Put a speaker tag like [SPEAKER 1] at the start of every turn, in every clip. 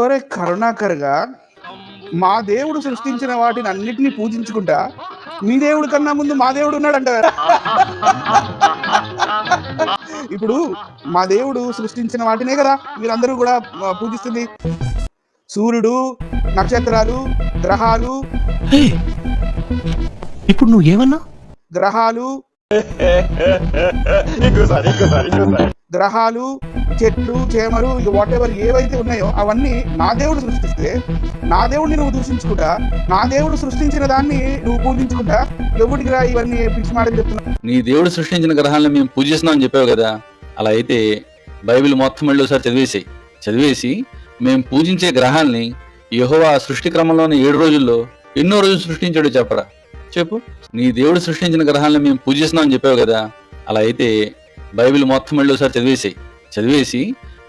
[SPEAKER 1] ఒరే కరుణాకర్‌గా, మా దేవుడు సృష్టించిన వాటిని అన్నిటిని పూజించుకుంటా, మీ దేవుడి కన్నా ముందు మా దేవుడు ఉన్నాడంట కదా! ఇప్పుడు మా దేవుడు సృష్టించిన వాటినే కదా మీరందరూ కూడా పూజిస్తుంది. సూర్యుడు, నక్షత్రాలు, గ్రహాలు.
[SPEAKER 2] ఇప్పుడు నువ్వేమన్నా
[SPEAKER 1] గ్రహాలు గ్రహాలు, చెట్లు, చేమలు, ఇక వాట్ ఎవర్ ఏవైతే ఉన్నాయో అవన్నీ నా దేవుడు సృష్టిస్తే, నా దేవుడిని నువ్వు దూషించుకుంటా, నా దేవుడు సృష్టించిన దాన్ని నువ్వు పూజించుకుంటా, ఎవరికి రా ఇవన్నీ పిచ్చి మాటలు చెప్తున్నావు?
[SPEAKER 3] నీ దేవుడు సృష్టించిన గ్రహాలను మేము పూజిస్తున్నాం అని చెప్పావు కదా. అలా అయితే బైబిల్ మొత్తం మళ్ళీ ఒకసారి చదివేసి మేము పూజించే గ్రహాల్ని యెహోవా సృష్టి క్రమంలోని 7 రోజుల్లో ఎన్నో రోజులు సృష్టించాడో చెప్పరా. చెప్పు. నీ దేవుడు సృష్టించిన గ్రహాలను మేము పూజిస్తున్నాం అని చెప్పావు కదా. అలా అయితే బైబిల్ మొత్తం మళ్ళీ ఒకసారి చదివేసి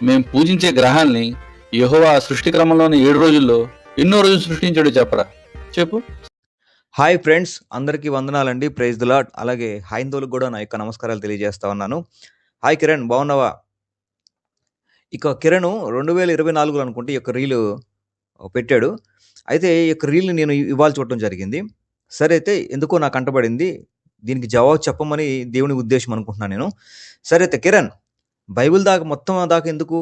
[SPEAKER 3] మేము పూజించే గ్రహాల్ని యెహోవా సృష్టి క్రమంలోని 7 రోజుల్లో ఎన్నో రోజులు సృష్టించాడో చెప్పరా. చెప్పు.
[SPEAKER 4] హాయ్ ఫ్రెండ్స్, అందరికీ వందనాలండి. Praise the lord. అలాగే హైందవులకు కూడా నా యొక్క నమస్కారాలు తెలియజేస్తా ఉన్నాను. హాయ్ కిరణ్, బాగున్నావా? ఇక కిరణ్ 2024 అనుకుంటే ఈ యొక్క రీలు పెట్టాడు. అయితే ఈ యొక్క రీల్ని నేను ఇవాళ చూడటం జరిగింది. సరే, అయితే ఎందుకో నాకు అంటబడింది, దీనికి జవాబు చెప్పమని దేవుని ఉద్దేశం అనుకుంటున్నాను నేను. సరే అయితే కిరణ్, బైబిల్ మొత్తం దాకా ఎందుకు?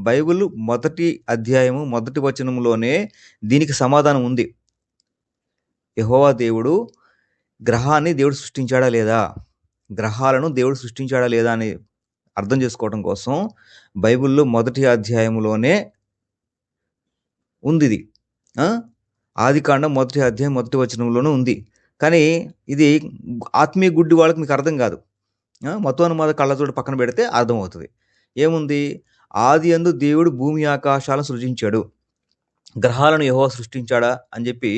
[SPEAKER 4] బైబిల్ మొదటి అధ్యాయము మొదటి వచనంలోనే దీనికి సమాధానం ఉంది. యెహోవా దేవుడు గ్రహాన్ని దేవుడు సృష్టించాడా లేదా, గ్రహాలను దేవుడు సృష్టించాడా లేదా అని అర్థం చేసుకోవడం కోసం బైబిల్లో మొదటి అధ్యాయంలోనే ఉంది ఇది. ఆదికాండం మొదటి అధ్యాయం మొదటి వచనంలోనే ఉంది. కానీ ఇది ఆత్మీయ గుడ్డి వాళ్ళకి మీకు అర్థం కాదు. మతోన్మాద కళ్ళజోడు పక్కన పెడితే అర్థమవుతుంది. ఏముంది? ఆది యందు దేవుడు భూమి ఆకాశాలను సృజించాడు, గ్రహాలను యెహోవా సృష్టించాడా అని చెప్పి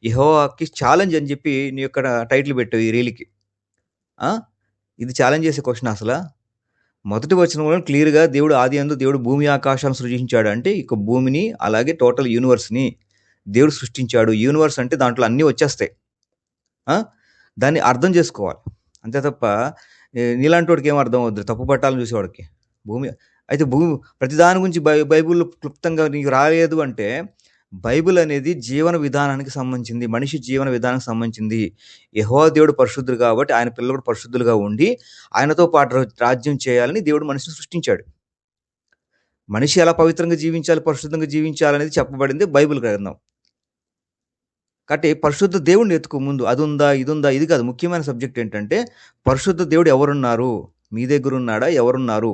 [SPEAKER 4] యెహోవాకి ఛాలెంజ్ అని చెప్పి నీ యొక్క టైటిల్ పెట్టావు ఈ రీల్కి. ఇది ఛాలెంజ్ చేసే క్వశ్చన్ అసలు. మొదటి వచనంలో క్లియర్గా దేవుడు ఆది యందు దేవుడు భూమి ఆకాశాలను సృజించాడు అంటే ఇక భూమిని అలాగే టోటల్ యూనివర్స్ని దేవుడు సృష్టించాడు. యూనివర్స్ అంటే దాంట్లో అన్నీ వచ్చేస్తాయి. దాన్ని అర్థం చేసుకోవాలి అంతే తప్ప నీలాంటి వాడికి ఏం అర్థం అవుద్ది, తప్పు పట్టాలని చూసేవాడికి. భూమి అయితే ప్రతి దాని గురించి బైబిల్లో క్లుప్తంగా నీకు రాలేదు అంటే, బైబిల్ అనేది జీవన విధానానికి సంబంధించింది, మనిషి జీవన విధానానికి సంబంధించింది. యెహోవా దేవుడు పరిశుద్ధుడు కాబట్టి ఆయన పిల్లలు కూడా పరిశుద్ధులుగా ఉండి ఆయనతో పాటు రాజ్యం చేయాలని దేవుడు మనిషిని సృష్టించాడు. మనిషి ఎలా పవిత్రంగా జీవించాలి, పరిశుద్ధంగా జీవించాలనేది చెప్పబడింది బైబిల్ గ్రంథం. కాబట్టి పరిశుద్ధ దేవుడిని ఎత్తుకు ముందు అది ఉందా ఇది ఉందా ఇది కాదు. ముఖ్యమైన సబ్జెక్ట్ ఏంటంటే పరిశుద్ధ దేవుడు ఎవరున్నారు, మీ దగ్గర ఉన్నాడా, ఎవరున్నారు,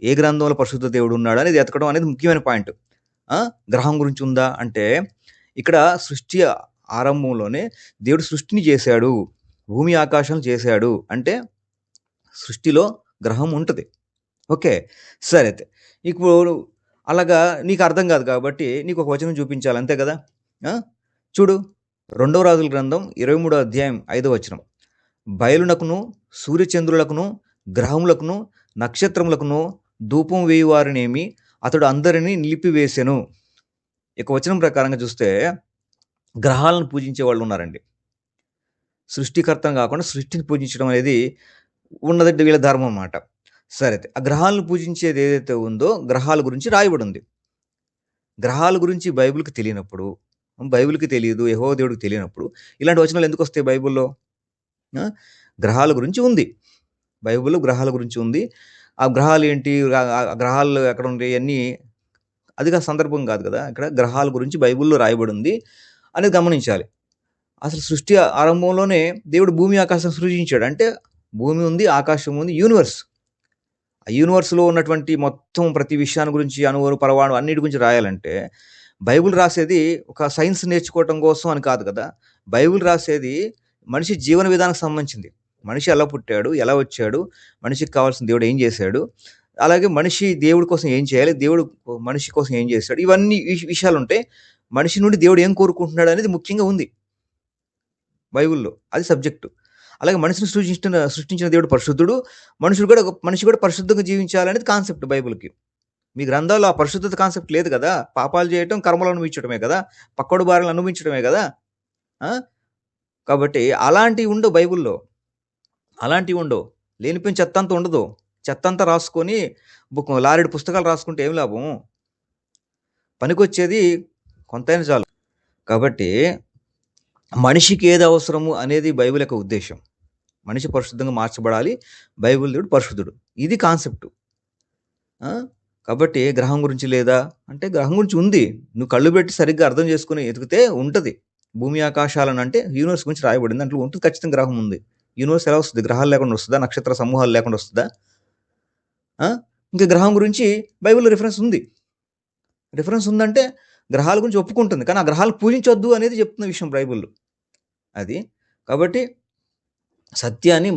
[SPEAKER 4] ఏ గ్రంథంలో పరిశుద్ధ దేవుడు ఉన్నాడు అనేది ఎతకడం అనేది ముఖ్యమైన పాయింట్. గ్రహం గురించి ఉందా అంటే, ఇక్కడ సృష్టి ఆరంభంలోనే దేవుడు సృష్టిని చేశాడు, భూమి ఆకాశం చేశాడు అంటే సృష్టిలో గ్రహం ఉంటుంది. ఓకే, సరే. అయితే ఇప్పుడు అలాగా నీకు అర్థం కాదు కాబట్టి నీకు ఒక వచనం చూపించాలి, అంతే కదా. చూడు, 2వ రాజుల గ్రంథం 23వ అధ్యాయం 5వ వచనం. బయలునకును సూర్యచంద్రులకును గ్రహములకును నక్షత్రములకును ధూపం వేయువారినేమి అతడు అందరినీ నిలిపివేసెను. ఇక వచనం ప్రకారంగా చూస్తే గ్రహాలను పూజించే వాళ్ళు ఉన్నారండి. సృష్టికర్తను కాకుండా సృష్టిని పూజించడం అనేది ఉన్నదంటే వీళ్ళ ధర్మం అన్నమాట. సరే, అయితే ఆ గ్రహాలను పూజించేది ఏదైతే ఉందో గ్రహాల గురించి రాయబడి ఉంది. గ్రహాల గురించి బైబిల్కి తెలియనప్పుడు, బైబిల్కి తెలియదు, యెహోవా దేవుడికి తెలియనప్పుడు ఇలాంటి వచనాలు ఎందుకు వస్తాయి బైబిల్లో? గ్రహాల గురించి ఉంది, బైబిల్లో గ్రహాల గురించి ఉంది. ఆ గ్రహాలు ఏంటి, గ్రహాలు ఎక్కడ ఉంటాయి అన్నీ అదిగా సందర్భం కాదు కదా. ఇక్కడ గ్రహాల గురించి బైబిల్లో రాయబడి ఉంది అనేది గమనించాలి. అసలు సృష్టి ఆరంభంలోనే దేవుడు భూమి ఆకాశం సృజించాడు అంటే భూమి ఉంది, ఆకాశం ఉంది, యూనివర్స్. ఆ యూనివర్స్లో ఉన్నటువంటి మొత్తం ప్రతి విషయాన్ని గురించి, అణువులు, పరమాణు అన్నిటి గురించి రాయాలంటే బైబిల్ రాసేది ఒక సైన్స్ నేర్చుకోవటం కోసం అని కాదు కదా. బైబిల్ రాసేది మనిషి జీవన విధానానికి సంబంధించింది. మనిషి ఎలా పుట్టాడు, ఎలా వచ్చాడు, మనిషికి కావాల్సిన దేవుడు ఏం చేశాడు, అలాగే మనిషి దేవుడి కోసం ఏం చేయాలి, దేవుడు మనిషి కోసం ఏం చేశాడు, ఇవన్నీ విషయాలు ఉంటాయి. మనిషి నుండి దేవుడు ఏం కోరుకుంటున్నాడు అనేది ముఖ్యంగా ఉంది బైబిల్లో, అది సబ్జెక్టు. అలాగే మనిషిని సృష్టించిన దేవుడు పరిశుద్ధుడు, మనిషి కూడా పరిశుద్ధంగా జీవించాలనేది కాన్సెప్ట్ బైబిల్కి. మీ గ్రంథాల్లో ఆ పరిశుద్ధత కాన్సెప్ట్ లేదు కదా. పాపాలు చేయటం, కర్మలు అనుభవించడమే కదా, పక్కడు భార్యలు అనుభవించడమే కదా. కాబట్టి అలాంటివి ఉండవు బైబిల్లో, అలాంటివి ఉండవు. లేనిపోయిన చెత్తంతా ఉండదు. చెత్తంతా రాసుకొని లారెడు పుస్తకాలు రాసుకుంటే ఏం లాభం? పనికొచ్చేది కొంతైనా చాలు. కాబట్టి మనిషికి ఏది అవసరము అనేది బైబిల్ యొక్క ఉద్దేశం. మనిషి పరిశుద్ధంగా మార్చబడాలి, బైబిల్ దేవుడు పరిశుద్ధుడు. ఇది కాన్సెప్ట్. కాబట్టి గ్రహం గురించి లేదా అంటే గ్రహం గురించి ఉంది. నువ్వు కళ్ళు పెట్టి సరిగ్గా అర్థం చేసుకుని ఎతికితే ఉంటుంది. భూమి ఆకాశాలను అంటే యూనివర్స్ గురించి రాయబడింది, దాంట్లో ఉంటుంది ఖచ్చితంగా గ్రహం ఉంది. యూనివర్స్ ఎలా వస్తుంది? గ్రహాలు లేకుండా వస్తుందా? నక్షత్ర సమూహాలు లేకుండా వస్తుందా? ఇంకా గ్రహం గురించి బైబిల్లో రిఫరెన్స్ ఉంది. రిఫరెన్స్ ఉందంటే గ్రహాల గురించి ఒప్పుకుంటుంది, కానీ ఆ గ్రహాలు పూజించొద్దు అనేది చెప్తున్న విషయం బైబిల్లో అది. కాబట్టి సత్యాన్ని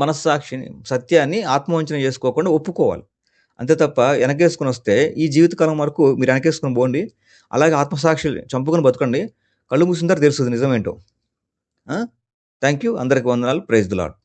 [SPEAKER 4] ఆత్మవంచన చేసుకోకుండా ఒప్పుకోవాలి, అంతే తప్ప వెనకేసుకుని వస్తే ఈ జీవితకాలం వరకు మీరు వెనకేసుకుని పోండి. అలాగే ఆత్మసాక్షి చంపుకొని బతకండి, కళ్ళు మూసిన తర్వాత తెలుస్తుంది నిజమేంటో. Thank you. అందరికి వందనాలు. Praise the lord.